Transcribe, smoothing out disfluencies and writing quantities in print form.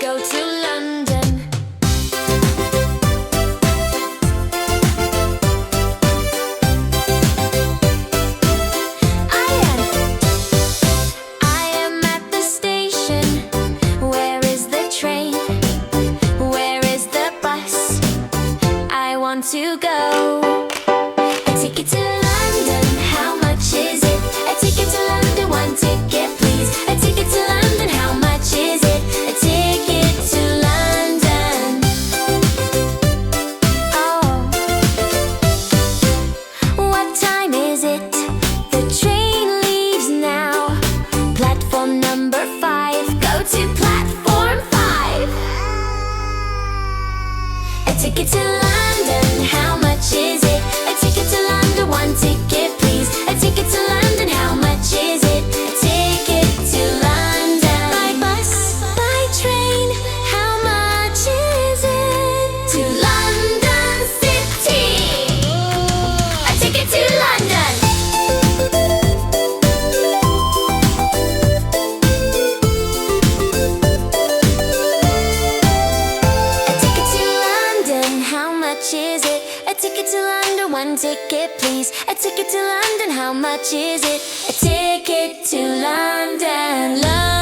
go to London. I am at the station. Where is the train? Where is the bus? I want to go. A ticket to London, how much is it? A ticket to London, one ticket please. A ticket to London, how much is it? A ticket to London. Oh, what time is it? The train leaves now. Platform number 5. Go to platform 5. A ticket to London, how much is it? A ticket to London, one ticket please. A ticket to London, how much is it? A ticket to London. By bus, by train, how much is it? To London City. A ticket to London. A ticket to London, how much is it? A ticket to London, one ticket please. A ticket to London, how much is it? A ticket to London, London.